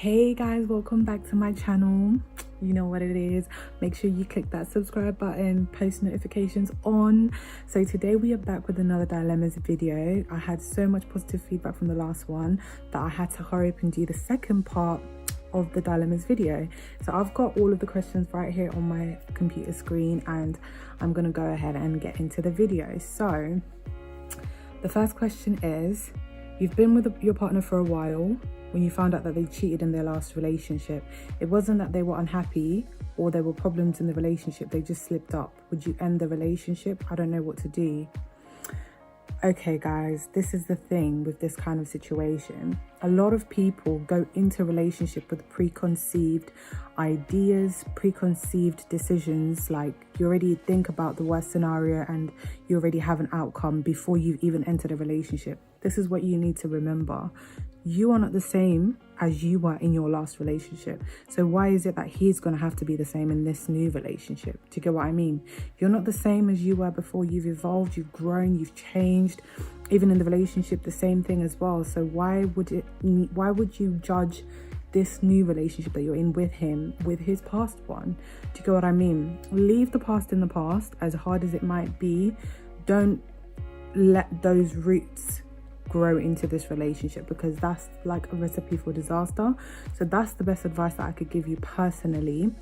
Hey guys, welcome back to my channel. You know what it is. Make sure you click that subscribe button, post notifications on. So today we are back with another dilemmas video. I had so much positive feedback from the last one that I had to hurry up and do the second part of the dilemmas video. So I've got all of the questions right here on my computer screen and I'm gonna go ahead and get into the video. So the first question is, you've been with your partner for a while. When you found out that they cheated in their last relationship, it wasn't that they were unhappy or there were problems in the relationship, they just slipped up. Would you end the relationship? I don't know what to do. Okay guys, this is the thing with this kind of situation. A lot of people go into relationship with preconceived ideas, preconceived decisions, like you already think about the worst scenario and you already have an outcome before you've even entered a relationship. This is what you need to remember. You are not the same as you were in your last relationship. So why is it that he's going to have to be the same in this new relationship? Do you get what I mean? You're not the same as you were before. You've evolved, you've grown, you've changed. Even in the relationship, the same thing as well. So why would you judge this new relationship that you're in with him with his past one? Do you get what I mean? Leave the past in the past, as hard as it might be. Don't let those roots grow into this relationship, because that's like a recipe for disaster. So that's the best advice that I could give you personally.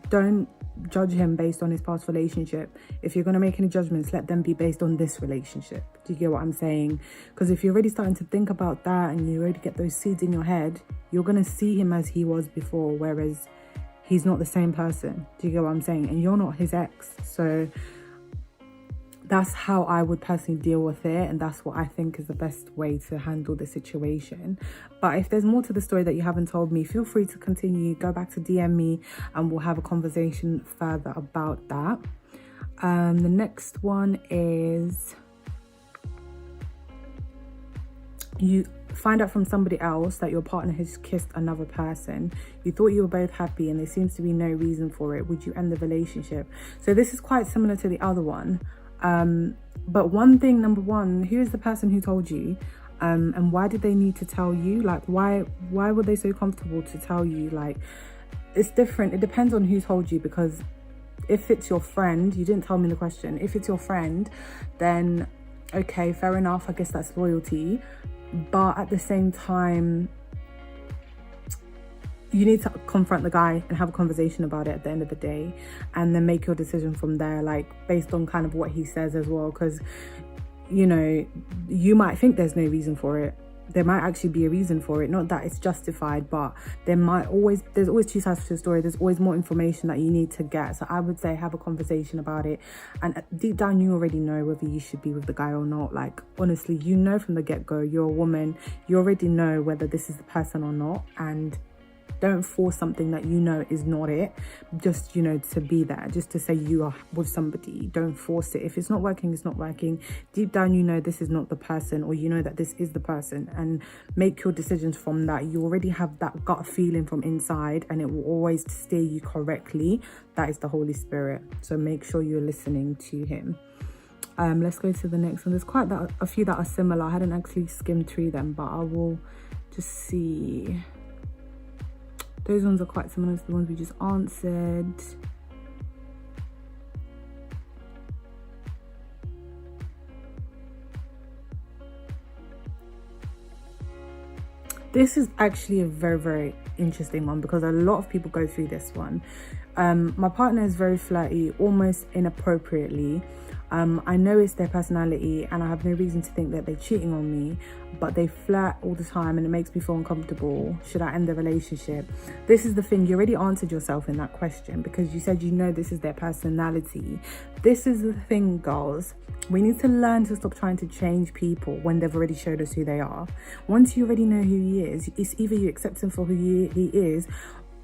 Don't judge him based on his past relationship. If you're going to make any judgments, let them be based on this relationship. Do you get what I'm saying? Because if you're already starting to think about that and you already get those seeds in your head, you're going to see him as he was before, whereas he's not the same person. Do you get what I'm saying? And you're not his ex. So that's how I would personally deal with it, and that's what I think is the best way to handle the situation. But if there's more to the story that you haven't told me, feel free to continue. Go back to DM me and we'll have a conversation further about that. The next one is, you find out from somebody else that your partner has kissed another person. You thought you were both happy and there seems to be no reason for it. Would you end the relationship? So this is quite similar to the other one. But one thing, number one, who is the person who told you? And why did they need to tell you? Like, why were they so comfortable to tell you? Like, it's different. It depends on who told you, because if it's your friend, you didn't tell me the question. If it's your friend, then okay, fair enough. I guess that's loyalty. But at the same time, you need to confront the guy and have a conversation about it at the end of the day, and then make your decision from there, like based on kind of what he says as well. Because, you know, you might think there's no reason for it. There might actually be a reason for it. Not that it's justified, but there's always two sides to the story. There's always more information that you need to get. So I would say have a conversation about it. And deep down, you already know whether you should be with the guy or not. Like, honestly, you know from the get-go, you're a woman. You already know whether this is the person or not. And don't force something that you know is not it, just, you know, to be there, just to say you are with somebody. Don't force it. If it's not working, it's not working. Deep down, you know this is not the person, or you know that this is the person, and make your decisions from that. You already have that gut feeling from inside, and it will always steer you correctly. That is the Holy Spirit. So make sure you're listening to him. Let's go to the next one. There's quite a few that are similar. I hadn't actually skimmed through them, but I will just see. Those ones are quite similar to the ones we just answered. This is actually a very, very interesting one, because a lot of people go through this one. My partner is very flirty, almost inappropriately. I know it's their personality and I have no reason to think that they're cheating on me, but they flirt all the time and it makes me feel uncomfortable. Should I end the relationship? This is the thing, you already answered yourself in that question, because you said you know this is their personality. This is the thing, girls. We need to learn to stop trying to change people when they've already showed us who they are. Once you already know who he is, it's either you accept him for who he is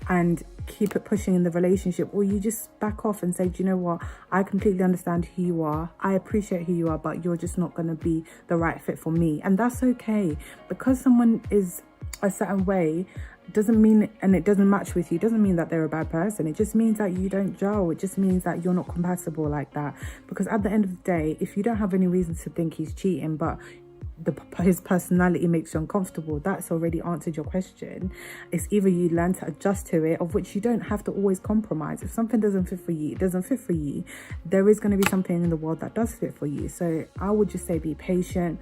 and keep it pushing in the relationship, or you just back off and say, do you know what, I completely understand who you are, I appreciate who you are, but you're just not going to be the right fit for me. And that's okay. Because someone is a certain way doesn't mean, and it doesn't match with you, doesn't mean that they're a bad person. It just means that you don't gel. It just means that you're not compatible like that. Because at the end of the day, if you don't have any reason to think he's cheating, but his personality makes you uncomfortable, that's already answered your question. It's either you learn to adjust to it, of which you don't have to always compromise. If something doesn't fit for you, it doesn't fit for you. There is going to be something in the world that does fit for you. So I would just say be patient.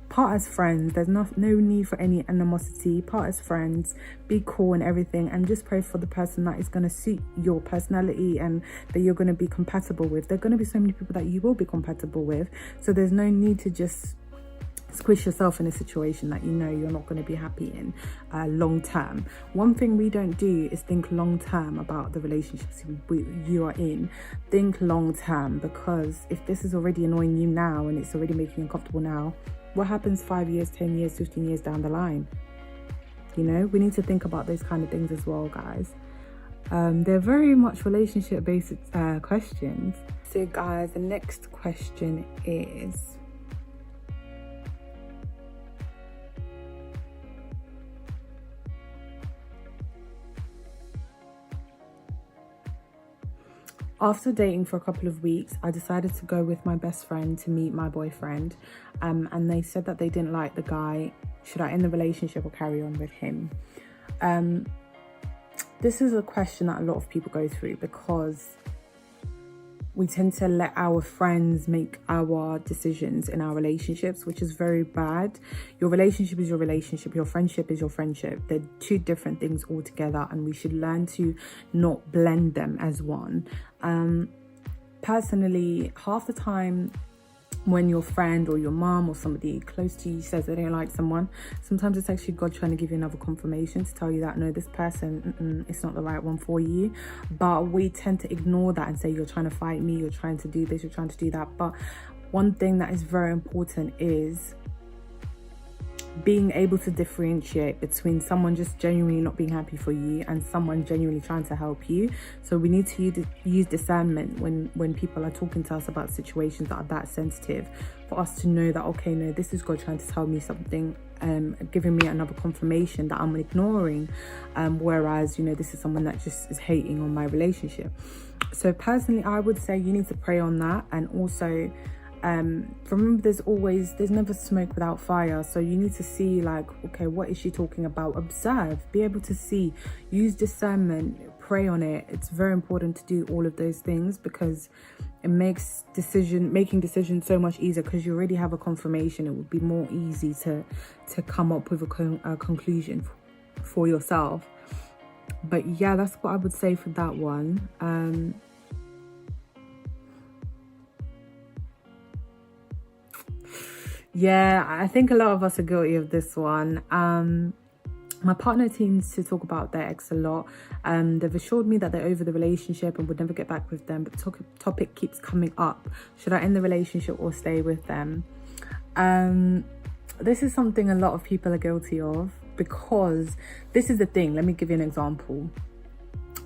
Part as friends. There's no need for any animosity. Part as friends, be cool and everything, and just pray for the person that is going to suit your personality and that you're going to be compatible with. There are going to be so many people that you will be compatible with, so there's no need to just squish yourself in a situation that you know you're not going to be happy in long term. One thing we don't do is think long term about the relationships you are in. Think long term, because if this is already annoying you now and it's already making you uncomfortable now, what happens 5 years, 10 years, 15 years down the line? You know, we need to think about those kind of things as well, guys. They're very much relationship based questions. So guys, the next question is, after dating for a couple of weeks, I decided to go with my best friend to meet my boyfriend. And they said that they didn't like the guy. Should I end the relationship or carry on with him? This is a question that a lot of people go through, because we tend to let our friends make our decisions in our relationships, which is very bad. Your relationship is your relationship. Your friendship is your friendship. They're two different things altogether, and we should learn to not blend them as one. Personally, half the time when your friend or your mom or somebody close to you says they don't like someone, sometimes it's actually God trying to give you another confirmation to tell you that no, this person, it's not the right one for you. But we tend to ignore that and say, you're trying to fight me, you're trying to do this, you're trying to do that. But one thing that is very important is being able to differentiate between someone just genuinely not being happy for you and someone genuinely trying to help you. So we need to use discernment when people are talking to us about situations that are that sensitive, for us to know that, okay, no, this is God trying to tell me something, giving me another confirmation that I'm ignoring, whereas, you know, this is someone that just is hating on my relationship. So personally, I would say you need to pray on that. And also, remember, there's never smoke without fire. So you need to see, like, okay, what is she talking about? Observe, be able to see, use discernment, pray on it. It's very important to do all of those things, because it makes making decisions so much easier, because you already have a confirmation. It would be more easy to come up with a conclusion for yourself. But yeah, that's what I would say for that one. Yeah, I think a lot of us are guilty of this one. My partner tends to talk about their ex a lot. They've assured me that they're over the relationship and would never get back with them, but the topic keeps coming up. Should I end the relationship or stay with them? This is something a lot of people are guilty of, because this is the thing. Let me give you an example.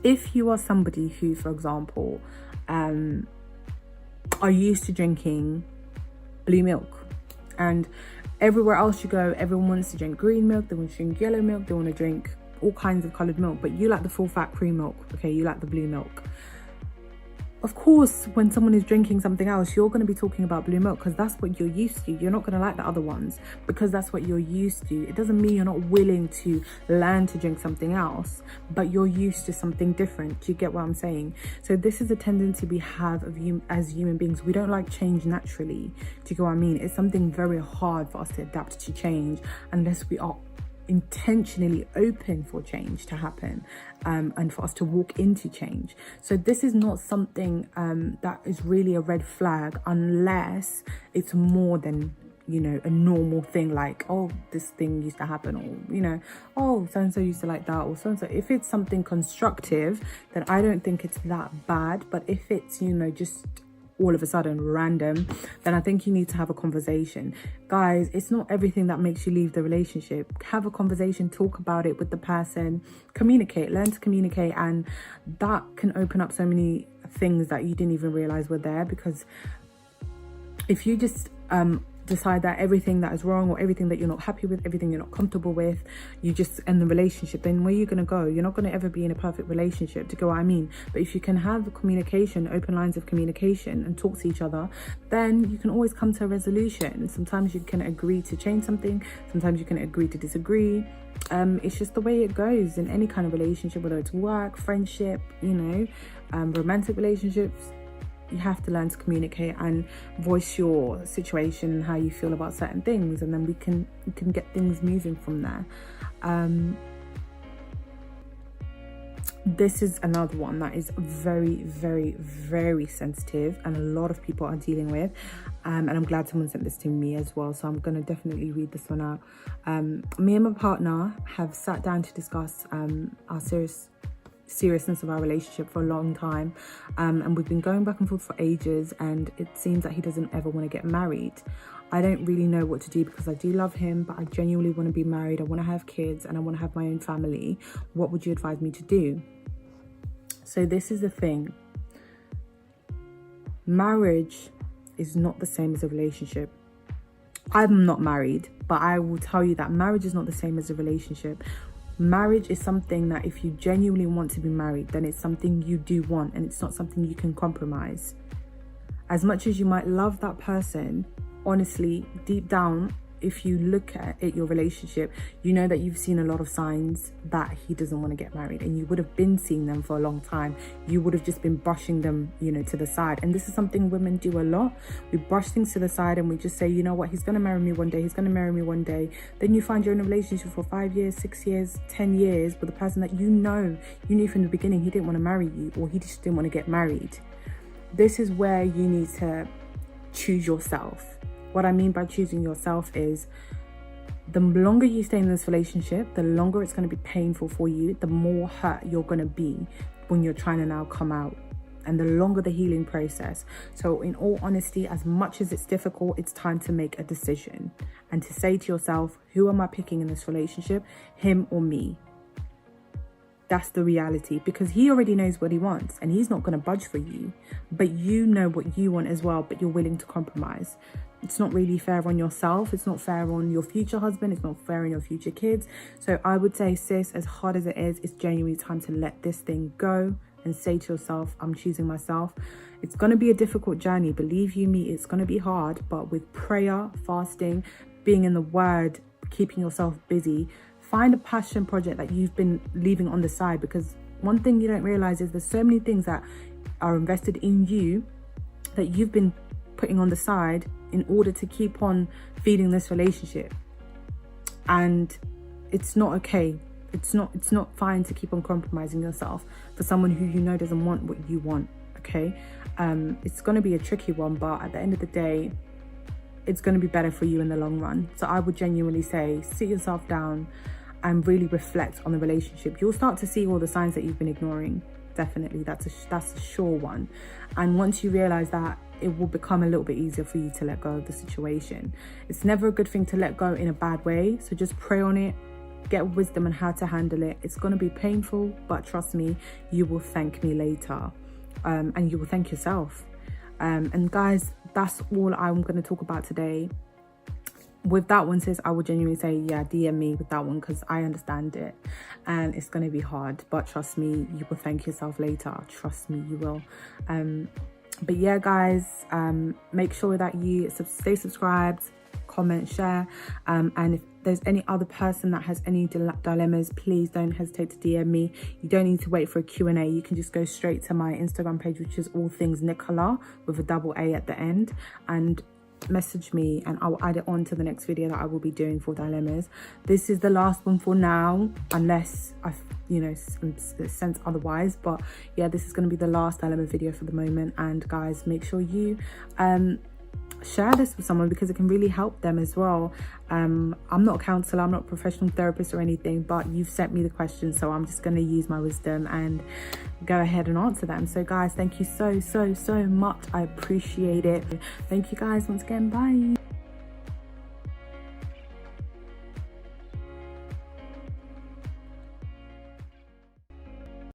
If you are somebody who, for example, are used to drinking blue milk, and everywhere else you go, everyone wants to drink green milk, they want to drink yellow milk, they want to drink all kinds of coloured milk, but you like the full fat cream milk, okay, you like the blue milk. Of course, when someone is drinking something else, you're going to be talking about blue milk, because that's what you're used to. You're not going to like the other ones because that's what you're used to. It doesn't mean you're not willing to learn to drink something else, but you're used to something different. Do you get what I'm saying? So this is a tendency we have as human beings. We don't like change naturally. Do you get what I mean? It's something very hard for us to adapt to change unless we are intentionally open for change to happen, and for us to walk into change. So this is not something that is really a red flag, unless it's more than, you know, a normal thing, like, oh, this thing used to happen, or, you know, oh, so-and-so used to like that, or so-and-so. If it's something constructive, then I don't think it's that bad. But if it's, you know, just all of a sudden random, then I think you need to have a conversation. Guys, it's not everything that makes you leave the relationship. Have a conversation, talk about it with the person, communicate, learn to communicate, and that can open up so many things that you didn't even realize were there. Because if you just decide that everything that is wrong or everything that you're not happy with, everything you're not comfortable with, you just end the relationship, then where are you going to go? You're not going to ever be in a perfect relationship, to go what I mean. But if you can have communication, open lines of communication, and talk to each other, then you can always come to a resolution. Sometimes you can agree to change something, sometimes you can agree to disagree. It's just the way it goes in any kind of relationship, whether it's work, friendship, you know, romantic relationships. You have to learn to communicate and voice your situation and how you feel about certain things, and then we can get things moving from there. This is another one that is very, very, very sensitive, and a lot of people are dealing with, and I'm glad someone sent this to me as well, so I'm going to definitely read this one out. Me and my partner have sat down to discuss our seriousness of our relationship for a long time, and we've been going back and forth for ages, and it seems that he doesn't ever want to get married. I don't really know what to do, because I do love him, but I genuinely want to be married. I want to have kids and I want to have my own family. What would you advise me to do? So this is the thing. Marriage is not the same as a relationship. I'm not married, but I will tell you that marriage is not the same as a relationship. Marriage is something that if you genuinely want to be married, then it's something you do want, and it's not something you can compromise. As much as you might love that person, honestly, deep down, if you look at it, your relationship, you know that you've seen a lot of signs that he doesn't want to get married, and you would have been seeing them for a long time. You would have just been brushing them, you know, to the side. And this is something women do a lot. We brush things to the side and we just say, you know what, he's going to marry me one day, he's going to marry me one day. Then you find you're in a relationship for 5 years, 6 years, 10 years with a person that you knew from the beginning he didn't want to marry you, or he just didn't want to get married. This is where you need to choose yourself. What I mean by choosing yourself is, the longer you stay in this relationship, the longer it's going to be painful for you, the more hurt you're going to be when you're trying to now come out, and the longer the healing process. So in all honesty, as much as it's difficult, it's time to make a decision and to say to yourself, who am I picking in this relationship, him or me? That's the reality, because he already knows what he wants and he's not going to budge for you, but you know what you want as well, but you're willing to compromise. It's not really fair on yourself. It's not fair on your future husband. It's not fair on your future kids. So I would say, sis, as hard as it is, it's genuinely time to let this thing go and say to yourself, I'm choosing myself. It's going to be a difficult journey. Believe you me, it's going to be hard, but with prayer, fasting, being in the word, keeping yourself busy, find a passion project that you've been leaving on the side, because one thing you don't realize is there's so many things that are invested in you that you've been putting on the side in order to keep on feeding this relationship, and it's not okay. It's not fine to keep on compromising yourself for someone who you know doesn't want what you want. Okay, it's going to be a tricky one, but at the end of the day, it's going to be better for you in the long run. So I would genuinely say, sit yourself down and really reflect on the relationship. You'll start to see all the signs that you've been ignoring. Definitely, that's a sure one. And once you realize that, it will become a little bit easier for you to let go of the situation. It's never a good thing to let go in a bad way, so just pray on it, get wisdom on how to handle it. It's going to be painful, but trust me, you will thank me later, and you will thank yourself. And guys, that's all I'm going to talk about today. With that one, sis, I would genuinely say, yeah, DM me with that one, because I understand it and it's going to be hard, but trust me, you will thank yourself later. Trust me, you will. But yeah, guys, make sure that you stay subscribed, comment, share, and if there's any other person that has any dilemmas, please don't hesitate to DM me. You don't need to wait for a Q&A. You can just go straight to my Instagram page, which is AllThingsNicola with a double A at the end, and message me and I'll add it on to the next video that I will be doing for dilemmas. This is the last one for now, unless I've sense otherwise, but yeah, this is going to be the last dilemma video for the moment. And guys, make sure you share this with someone, because it can really help them as well. I'm not a counselor, I'm not a professional therapist or anything, but you've sent me the questions, so I'm just going to use my wisdom and go ahead and answer them. So guys, thank you so much. I appreciate it. Thank you guys once again. Bye.